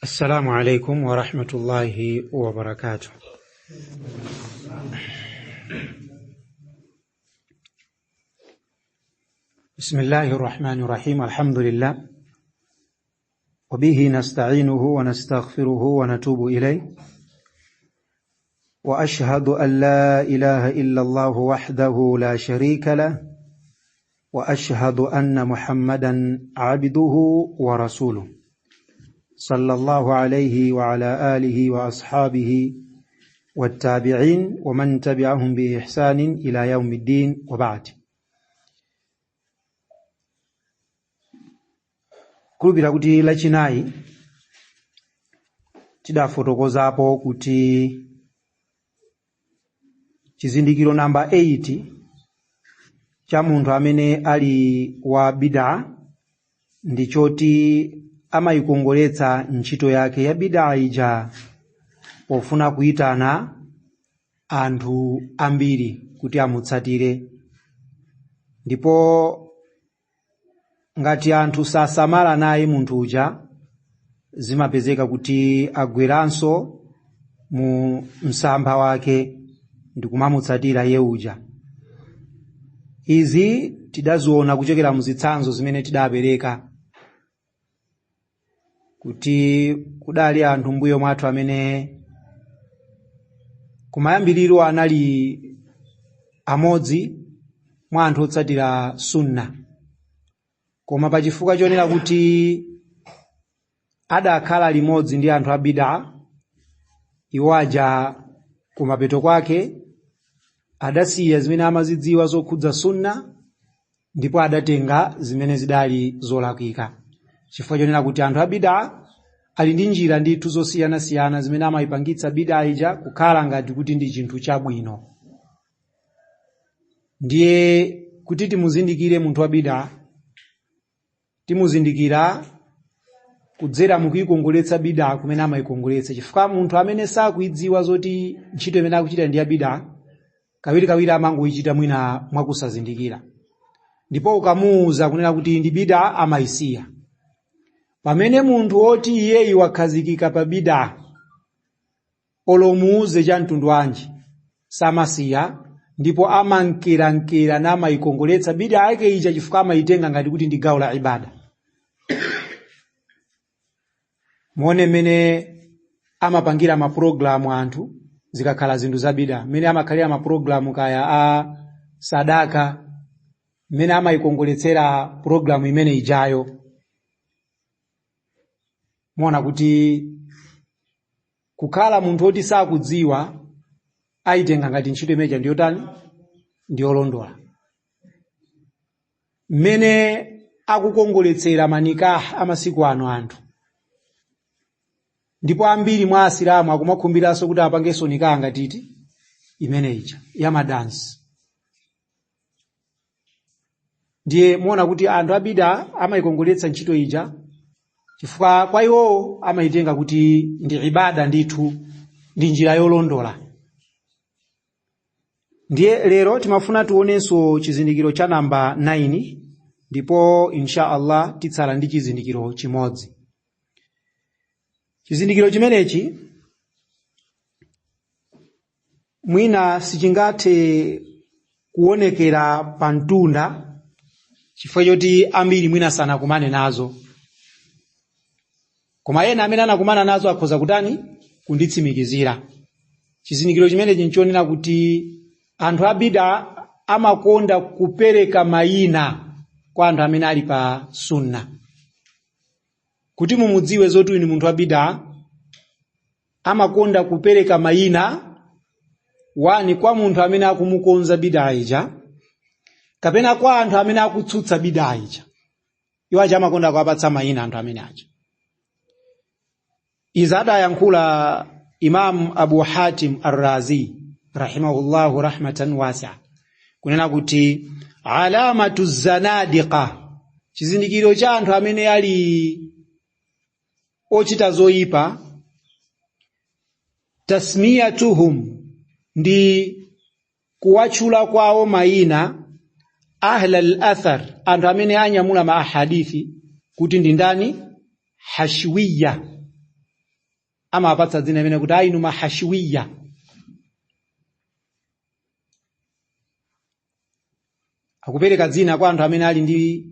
السلام عليكم ورحمة الله وبركاته. بسم الله الرحمن الرحيم. الحمد لله وبه نستعينه ونستغفره ونتوب إليه، وأشهد أن لا إله إلا الله وحده لا شريك له، وأشهد أن محمدا عبده ورسوله صلى الله عليه وعلى آله وأصحابه والتابعين ومن تبعهم بإحسان إلى يوم الدين، وبعد. Kulubira kuti lachinayi tidafotokozapo kuti chizindikiro namba 8 cha munthu amene ali wa bid'a ndichoti amayikongoletsa ntchito yake ya bid'a ija pofuna kuyitana anthu ambiri kuti amutsatire, ndipo ngati anthu sasamala naye munthu uja zimapezeka kuti agweranso mu msampha wake ndi kumamutsatira ye uja. Izi tidaziona kuchokera mu zitsanzo zimene tidapereka kuti kudali anthu mbuyo mwathu amene kumayambiriro anali amodzi mwa anthu otsatira sunna, koma pachifukwa chonena kuti adakhala limodzi ndi anthu a bid'a, iwo aja kumapeto kwake adasiya zimene amazidziwa zokhudza sunna ndipo adatenga zimene zidali zolakwika. Chifukwa chonena kuti anthu a bid'a ali ndi njira ndithu zosiyanasiyana zimene amayipangitsa bid'a ija kukhala ngati kuti ndi chinthu chabwino. Ndiye kuti timuzindikire munthu wa bid'a, timuzindikira kudzera mukuyikongoletsa bid'a kumene amayikongoletsa. Chifukwa munthu amene sakuidziwa zoti ntchito imene akuchita ndi ya bid'a, kawirikawiri amangoyichita mwina mwakusazindikira, ndipo ukamuwuza kunena kuti ndi bid'a amayisiya. Pamene munthu woti iyeyi wakhazikika pa bid'a, olomuuze cha mtundu wanji samasiya, ndipo amankera namayikongoletsa bid'a yake ija chifukwa amayitenga ngati kuti ndi gawo la ibada. Muone mmene amapangira mapulogalamu anthu zikakhala zinthu za bid'a, mmene amakhalira mapulogalamu kaya a sadaka, mmene amayikongoletsera pulogalamu imene ijayo. Muona kuti kukhala munthu oti sakudziwa ayitenga ngati ntchito imeneja ndiyotani ndiyolondola. Mmene akukongoletsera manikah amasiku ano anthu, ndipo ambiri mwa asilamu akumakhumbiranso kuti apangenso nikah ngatiti imene ija ya madansi. Ndiye muona kuti anthu a bid'a amayikongoletsa ntchito ija chifukwa kwa iwo amayitenga kuti ndi ibada ndithu, ndi njira yolondola. Ndiye lero timafuna tuonenso chizindikiro cha namba 9, ndipo insha Allah titsala ndi chizindikiro chimodzi. Chizindikiro chimenechi mwina sichingathe kuonekera pa mtunda chifukwa choti ambiri mwina sanakumane nazo, koma ena amene anakumana nazo akhoza kutani kunditsimikizira. Chizindikiro chimenechi nchonena kuti anthu a bid'a amakonda kupereka mayina kwa anthu amene ali pa sunna. Kuti mumudziwe zoti uyu ni munthu wa bid'a, amakonda kupereka mayina wani kwa munthu amene akumukonza bid'a ija, kapena kwa anthu amene akutsutsa bid'a ija. Iwo aja amakonda kuwapatsa mayina anthu amene aja. Izi adayankhula Imam Abu Hatim Ar-Razi rahimahullahu rahmatan wasi'a kunena kuti alamatu zanadiqa, chizindikiro cha anthu amene ali ochita zoyipa, tasmiyatuhum, ndi kuwachula kwawo mayina ahla al-athar, anthu amene anyamula ma ahadithi kuti ndi ndani hashwiya, amapatsa dzina limene kuti ainu mahashwiya. Akupereka dzina kwa anthu amene ali ndi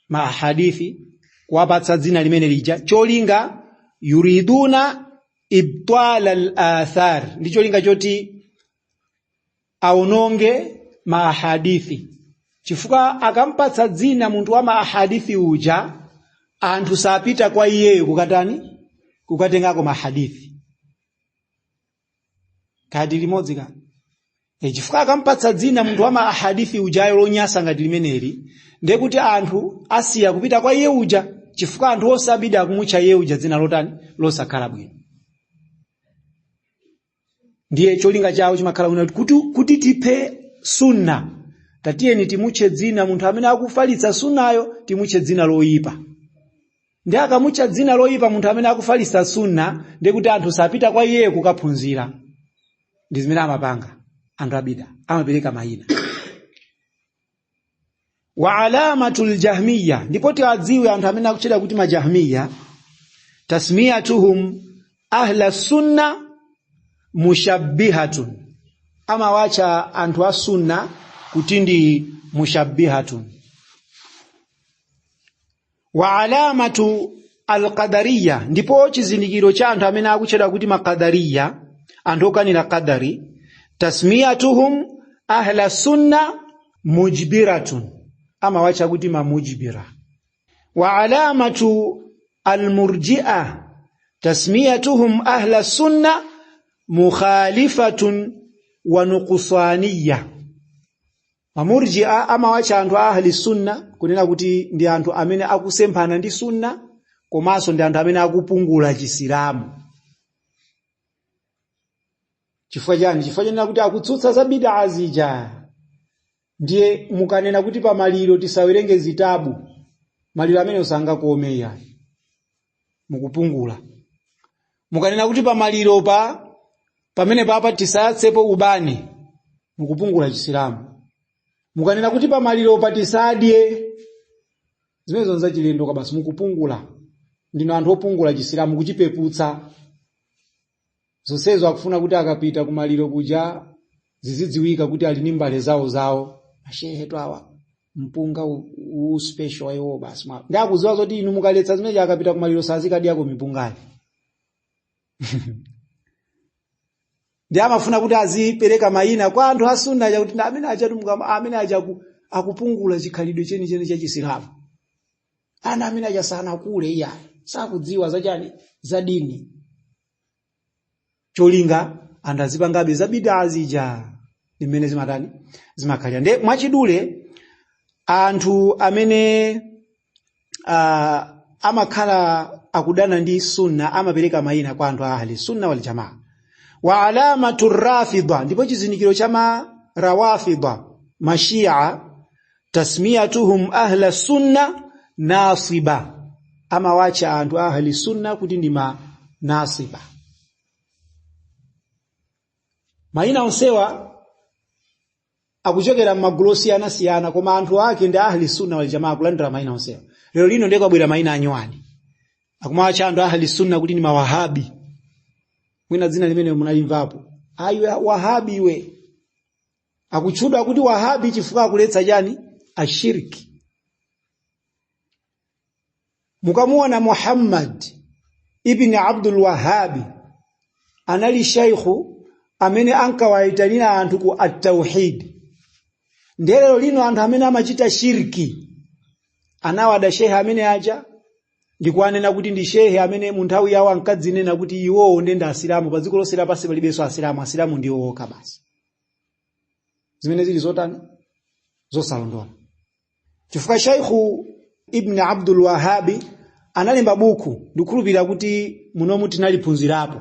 mahadithi, kuwapatsa dzina limene lija cholinga yuriduna ibtala al-athar, ndi cholinga choti aononge mahadithi. Chifukwa akampatsa dzina munthu wa mahadithi uja, anthu sapita kwa iyeyo kukatani, kukatengako mahadithi. Kadi limodzi ka. Chifukwa akampatsa dzina munthu wa mahadithi ujayo lonyasa ngati limeneli, ndiye kuti anthu asiya kupita kwa iye uja, chifukwa anthu osabida kumutcha iye uja dzina lotani, losakhala bwino. Ndiye cholinga chawo chimakhala kuti tiphe sunna, tatiyeni timutche dzina munthu amene akufalitsa sunnayo, timutche dzina loyipa. Ndi akamutcha dzina loyipa munthu amene akufalitsa sunna, ndiye kuti anthu sapita kwa iye kukaphunzira. Ndi zimene amapanga anthu abida, amapereka mayina. Wa alamatul jahmiya, ndipo tiwadziwe anthu amene akutchedwa kuti majahmiya, tasmiyatuhum ahla sunna mushabbihatun, amawacha anthu a sunna kuti ndi mushabbihatun. Wa alamatu alqadariya, ndipo chizindikiro cha anthu amene akutchedwa kuti makadariya, anthu okanira qadari, tasmiyatuhum ahla sunna mujbiratun, amawacha kuti mamujbira. Wa alamatu almurji'a, tasmiyatuhum ahla sunna mukhalifatun wa nuqsaniya. Mamurji'a amawacha anthu ahli sunna kunena kuti ndi anthu amene akusemphana ndi sunna, komanso ndi anthu amene akupungula chisilamu. Chifukwa chani? Chifukwa chanena kuti akutsutsa za bid'a zija. Ndiye mukanena kuti pa maliro tisawerenge zitabu, maliro amene usangakomeya, mukupungula. Mukanena kuti pa maliro pamene papa tisayatsepo ubani, mukupungula chisilamu. Mukanena kuti pa maliro tisadye, zimene zonza chilendo ka basi mukupungula. Ndino anthu opungula chisilamu kuchipeputsa. Zonsezo akufuna kuti akapita kumaliro kuja zizidziwika kuti ali ndi mbale zawo. Ashehe twawa mpunga u special ayo basi. Ndi akuziwa zoti inu mukaletsa zimene akapita kumaliro sazikadiyako mipungayi. Ndi amafuna kuti azipereka mayina kwa anthu a sunna ya kuti amene aja akupungula chikhalidwe cheni cha chisilamu. Ana amene aja sana kule iya, sakudziwa zachani za dini. Cholinga andazipangabe za bid'a zija limene zimatani zimakhalira. Nde mwachidule anthu amene amakhala akudana ndi sunna amapereka mayina kwa anthu ahli sunna wal jamaa. Wa alamatu rafidha, ndipo chizindikiro cha rawafidha, mashia, tasmiyatuhum ahla sunna nasiba, amawacha anthu ahli sunna kuti ndi nasiba. Mayina onsewa akuchokera m'magulu osiyana koma anthu ake ndi ahli sunna wal jamaa kulandira mayina onsewa. Lero lino ndiko abwera mayina anyuwani. Akumawacha anthu ahli sunna kuti ndi mawahabi. Mwina dzina limene munalimvapo. Ayo wahabi we. Akutchudwa kuti wahabi chifukwa akuletsa chani? Ashiriki. Mukamuona Muhammad ibn Abdul Wahhabi anali shaykhu amene ankawaitanira anthu ku at-tauhid. Ndero lino anthu amene amachita shirki anawada shehe amene aja ndikuanena kuti ndi shehe amene mu nthawi yawo ankadzinena kuti iwo ndenda asilamu pa dziko lonse lapansi palibenso asilamu ndiwo okha basi. Zimene zili zotani zosalondola. Chifukwa Shaykhu Ibn Abdul Wahhabi analemba buku ndikhulupirira kuti munomu tinaliphunzirapo,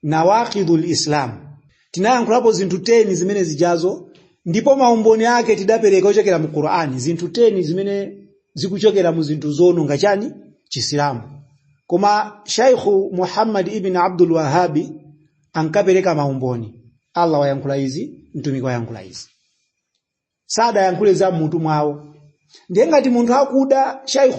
Nawaqidul Islam. Tinayankhulapo zinthu 10 zimene zijazo, ndipo maumboni ake tidapereka ochokera mu Qur'ani, zinthu 10 zimene zikuchokera mu zinthu zononga chani chisilamu. Koma Shaykhu Muhammad ibn Abdul Wahhabi ankapereka maumboni. Allah wayankhula izi, mtumiki wayankhula izi. Sada yankhule za mmutu mwawo. ndiye ngati munthu akuda Sheikh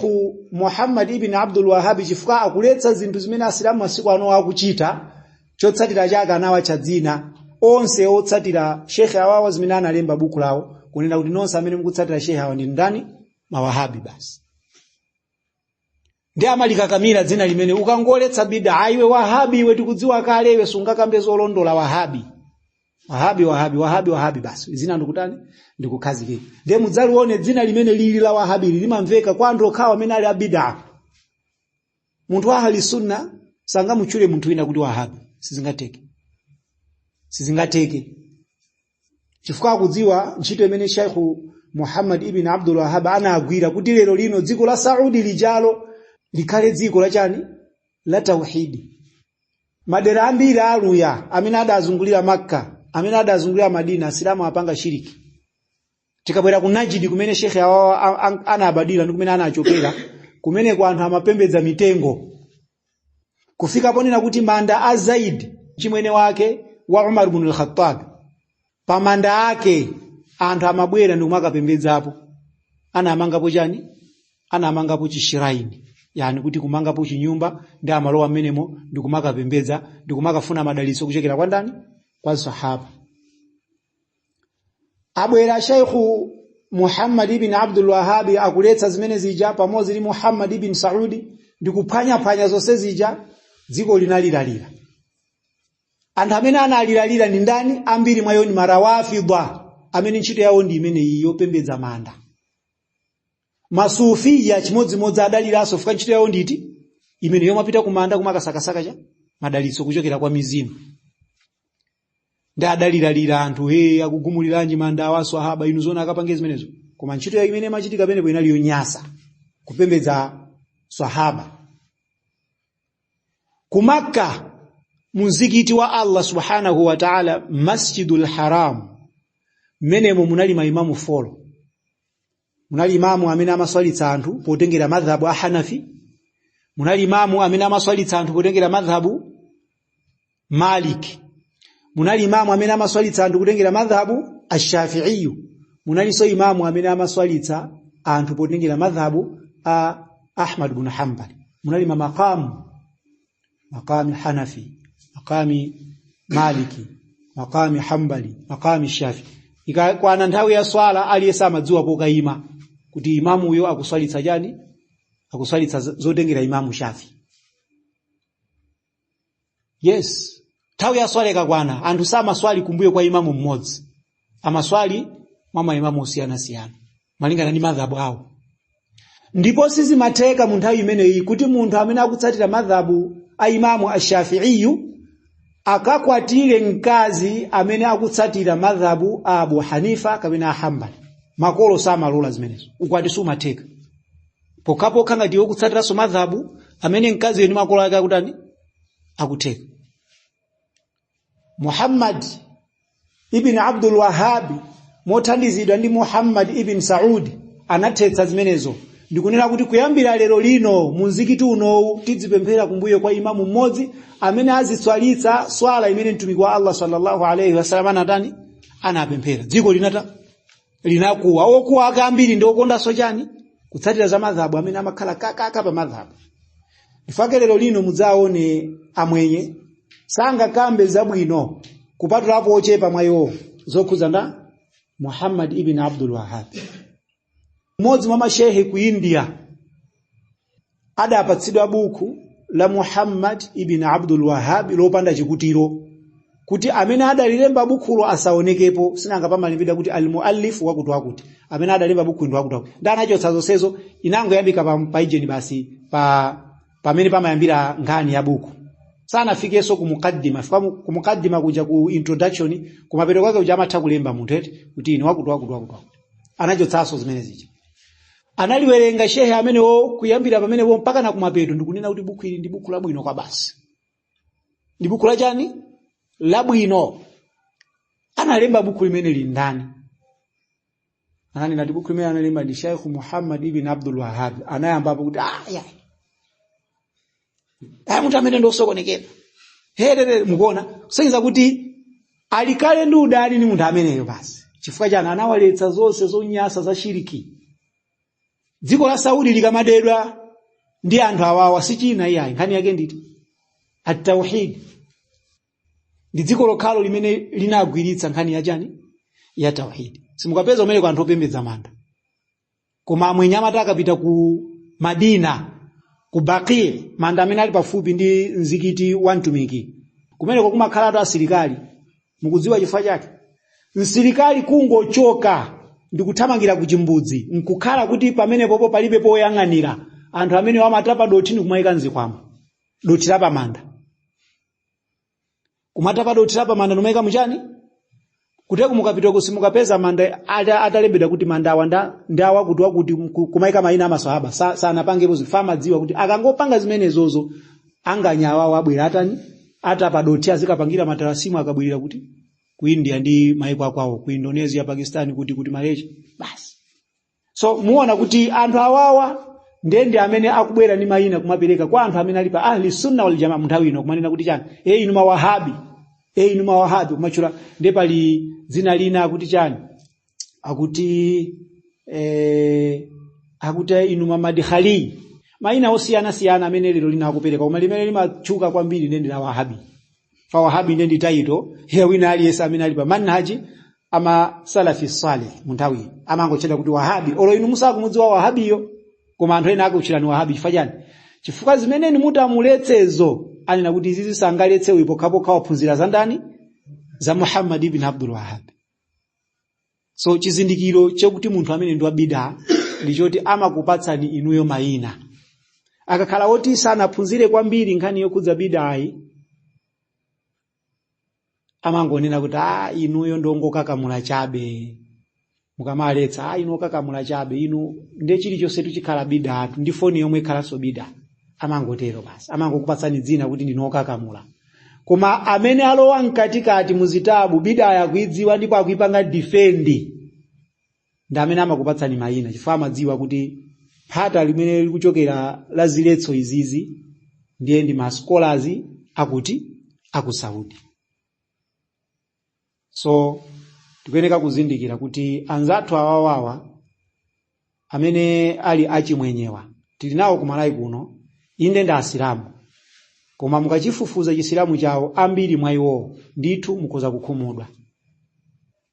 Muhammad ibn Abdul Wahhab chifukwa akuletsa zinthu zimene asilamu masiku ano akuchita, chotsatira chake anawa cha dzina onse otsatira Sheikh awawa zimene analemba buku lawo kunena kuti nonse amene mukutsatira Sheikh awa ndi ndani? Mawahabi basi. Ndiye amalikakamira dzina limene ukangoletsa bid'a iwe Wahabi iwe tikudziwa kale iwe sungakambe zolondola Wahabi. Wahabi basi. Zina ndikutani? Ndikukhazike. Ndiye mudzalione dzina limene lili la Wahabi limamveka kwa anthu okhawa amene ali bid'a. Munthu wa ahli sunna sangamutchule munthu wina kuti Wahabi. Sizingateke. Chifukwa akudziwa ntchito imene Sheikh Muhammad ibn Abdul Wahhab anagwira kuti lero lino dziko la Saudi lijalo likhale dziko la chani? La tauhidi. Madera ambiri aluya amene adazungulira Makka, amene adazungulira Madina, asilamu apanga shiriki. Tikabwera ku Najidi kumene Sheikh awawa anabadira ndi kumene anachokera, kumene kwa anthu amapembedza mitengo. Kufika ponena kuti manda a Zaid chimwene wake wa Umar ibn al-Khattab, pamanda ake anthu amabwera ndi kumakapembedzapo. Anamangapo chani? Anamangapo chishiraini. Yani kuti kumangapo chinyumba ndi amalowa menemo ndi kumakapembedza ndi kumakafuna madalitso kuchokera kwa ndani? Kwa sahaba. Abwera Sheikh Muhammad ibn Abdul Wahhab akuletsa zimene zija pamodzi ndi Muhammad ibn Saudi ndi kuphanya zonse zija, dziko linalilalira. Anthu amene analilalira ndi ndani? Ambiri mwayo ni marawafidha amene ntchito yawo ndi imene yopembedza manda. Masufiya chimodzimodzi adaliranso fuka ntchito yawo nditi imene yomapita kumanda kumakasakasaka cha madalitso kuchokera kwa mizimu. Ndi adalilalira anthu akugumuliranji manda awa swahaba inu zona akapange zimenezo. Koma ntchito ya imene machitika penepo inali yonyasa kupembedza swahaba. Ku Makka muzikiti wa Allah subhanahu wa ta'ala, Masjidul Haram, menemo munali maimamu folo. Munali imamu amene amaswalitsa anthu potengera madhhabu a Hanafi, munali imamu amene amaswalitsa anthu potengera madhhabu Malik, munali imamu amene amaswalitsa anthu potengera madhhabu ash-Shafi'i, munali so imamu amene amaswalitsa anthu potengera madhhabu a Ahmad ibn Hanbal. Munali maqami Hanafi, maqami Maliki, maqami Hanbali, maqami Shafi'i. Kwa nthawi ya swala aliyesa amadziwa pokaima kuti imamu uyo akuswalitsa jani? Akuswalitsa zotengera imamu Shafi. Yes. Nthawi ya swala ikakwana anthu samaswali kumbuyo kwa imamu mmodzi. Amaswali mwa imamu osiyana-siyana malingana ndi madhhabu awo. Ndipo sizimatheka mu nthawi imeneyi kuti munthu amene akutsatira madhhabu a imamu ash-Shafi'i akakwatire mkazi amene akutsatira madhhabu a Abu Hanifa kapena Hanbali. Makolo samalola zimenezo. Ukwati sumatheka. Pokapoka ngati okutsatira so madhhabu amene mkazi yeni makolo ake akutani? Akutheka. Muhammad ibn Abdul Wahhab mothandizidwa ndi Muhammad ibn Saudi anathetsa zimenezo. Ndikunena kuti kuyambira lero lino muzikiti uno tidzipemphera kumbuyo kwa imamu mmodzi amene azitswalitsa swala imene mtumiki wa Allah sallallahu alayhi wasallam anatani? Anapemphera. Dziko linakuwa okuwa akambiri ndi okonda so chani? Kutsatira za madhhabu amene amakhala kaka pa madhhabu. Ifake lero lino mudzaone amwenye sanga kambe zabwino kupatulapo ochepa mwayo zokhuza nda Muhammad ibn Abdul Wahhab. Mmodzi mwa mashehe ku India adapatsidwa buku la Muhammad ibn Abdul Wahhab lopanda chikutiro kuti amene adalilemba bukulo asaonekepo, sinanga pamalimbida kuti al-muallif wakuti amene adalemba buku ndo wakuti ndanachotsa zonsezo inango yambika pa ijeni basi pamene pamayambira ngani ya buku sana fikeso ku mukaddima kuja ku introduction kumapeto kwake uja amatha kulemba munthu eti kuti ine wakuti anachotsaso zimene zija. Analiwerenga shehe amene kuyambira pamene mpaka na kumapeto ndikunena kuti buku ili ndi buku labwino kwa basi. Ndi buku la chani? Labwino. Analemba buku limene li ndani? Ananena ndi buku limene analemba ndi Sheikh Muhammad ibn Abdul Wahhab. Anayamba kuti munthu amene ndosokonekera. Mukuona? Senza kuti alikale ndi udani ni munthu ameneyo basi. Chifukwa chana anawaletsa zonse zonyasa za shiriki. dziko la Saudi likamadedwa ndi anthu awawa sichina iyayi, nkhani yake nditi at-tauhid. Ndi dziko lokhalo limene linagwiritsa nkhani ya chani ya tauhid. Simukapeza umene kwa anthu opembedza manda. Koma amwenye amati akapita ku Madina, ku Baqi, manda amene ali pafupi ndi mzikiti wa mtumiki, kumeneko kumakhala asilikali. Mukudziwa chifukwa chake? Msilikali kungochoka ndi kuthamangira ku chimbudzi, nkukhala kuti pamene popo palibe poyang'anira. Anthu amene amatapa dothi ndi kumayika nzikwamo. Dothi la pamanda. Kumatapa dothi la pamanda nomayika muchani? Kuteko mukapita kusimukapeza manda atalembedwa kuti manda awanda ndawa kuti kumayika mayina amaswahaba. Sana pangepo zifama dziwa kuti akangopanga zimenezozo anganyawa wabwera atani atapa dothi azikapangira matarasimu akabwirira kuti ku India ndi maiko akwawo, ku Indonesia, Pakistan, kuti Malaysia basi. So muona kuti anthu awawa ndende amene akubwera ni mayina kumapereka kwa anthu amene ali pa ahli sunna wal jamaa munthawi ino kumanena kuti chani inu mawahabi, inu mawahabi kumachula nde pali dzina lina akuti chani akuti inu mamadkhali, mayina osiyana amene lero lina akupereka koma limene limachuka kwambiri ndende la wahabi. Fa wahabi ndende taito here wina aliyesa amene ali pa manhaji ama salafi salih munthawi amangocheda kuti wahabi. Olo inu musakumudziwa wahabiyo koma anthu ena akuchira ni wahabi chifukwa chani? Chifukwa zimene ni mutamuletsezo anena kuti izi sangaletsewe ipokhapokha waphunzira za ndani za Muhammad ibn Abdul Wahhab. So chizindikiro chekuti munthu amene ndi wa bid'a ndichoti amakupatsani inuyo mayina. Akakhala oti sanaphunzire kwambiri nkhani yokudza bid'ayi, amangonena kuti inuyo ndongokakamula chabe. Mukamaletsa inu okakamula chabe, inu nde chilichonse tuchikhala bid'a, ndi foni yomwe ikhalanso bid'a. Amangotero basi, amangokupatsani dzina kuti ndinokakamula. Koma amene alowa mkatikati muzitabu bid'a yakuidziwa ndipo akuipanga defend, ndi amene amakupatsani mayina chifukwa amadziwa kuti phata limene likuchokera la ziletso izizi ndiye ndi ma scholars akuti aku Saudi. So tikuyeneka kuzindikira kuti anzathu awawawa amene ali achimwenyewa tili nawo kumalawi kuno, inde ndi asilamu, koma mukachifufuza chisilamu chawo ambiri mwa iwo ndithu mukoza kukhumudwa.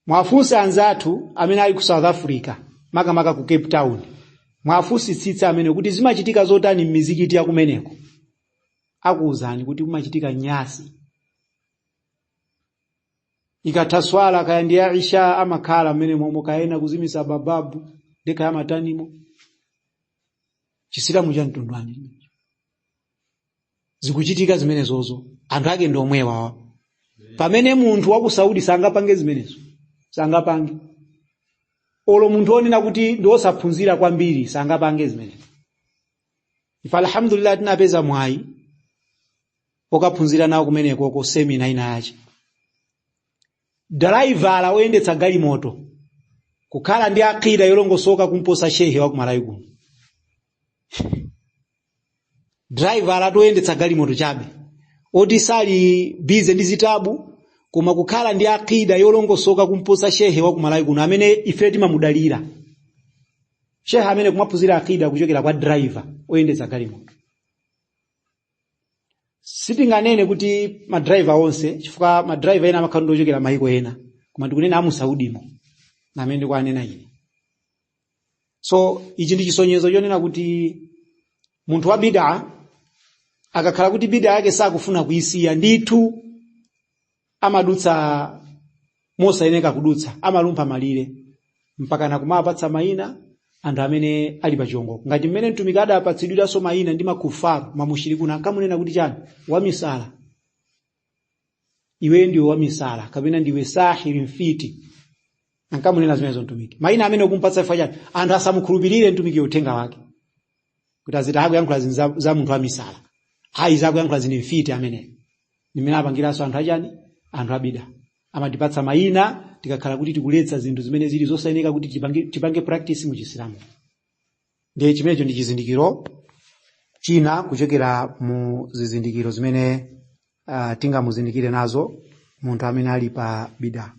Mwafunsa anzathu amene ali ku South Africa, makamaka ku Cape Town, mwafusitsitsa amene kuti zimachitika zotani m'mizikiti ya kumeneko, akuwuzani kuti kumachitika nyasi. Ikataswala kaya ndi Aisha amakhala amene momwe kaena kuzimisa bababu ndeka ya matanimo. Chisilamu cha mtundwani zikuchitika zimenezozo, anthu ake ndi omwewa. Pamene munthu wa ku Saudi sangapange zimenezo, sangapange. Olo munthu onena kuti ndi osaphunzira kwambiri sangapange zimenezo. Ifa alhamdulillah tinapeza mwayi okaphunzira nawo kumeneko ko seminar ina yache. Driver woyendetsa galimoto kukhala ndi akida yolongosoka kumposa shehe wa kumalawi kuno. Driver atoyendetsa galimoto chabe oti sali busy ndi zitabu, koma kukhala ndi akida yolongosoka kumposa shehe wa kumalawi kuno amene ife timamudalira. Shehe amene kumaphunzira akida kuchokera kwa driver oyendetsa galimoto. Sitinganene kuti madriver onse chifukwa madriver ena amakhala ndochokera maiko ena, koma ndikunena amu Saudimo na amene ndikwanena ine. So ichi ndi chisonyezo chonena kuti munthu wa bid'a akakhala kuti bid'a yake sakufuna kuisiya ndithu amadutsa mosayeneka kudutsa, amalumpha malire mpaka na kumapatsa mayina anthu amene ali pa chiongo. Ngati mmene mtumiki adapatsidwiranso mayina ndi makufaru mamushirikuna akamunena kuti chani wamisala, iwe ndiwe wamisala kapena ndiwe sahiri mfiti, ankamunena zimenezo mtumiki. Mayina amene ukumpatsa ifa chani anthu asamukhulupirire mtumiki uthenga wake kuti azita akuyankhula za munthu wamisala, hayi zakuyankhula zini mfiti amene nimene apangiranso anthu achani anthu abida. Amatipatsa mayina tikakhala kuti tikuletsa zinthu zimene zili zosayeneka kuti tipange practice mu Chisilamu. Ndiye chimenecho ndi chizindikiro china kuchokera mu zizindikiro zimene tingamuzindikire nazo munthu amene ali pa bid'a.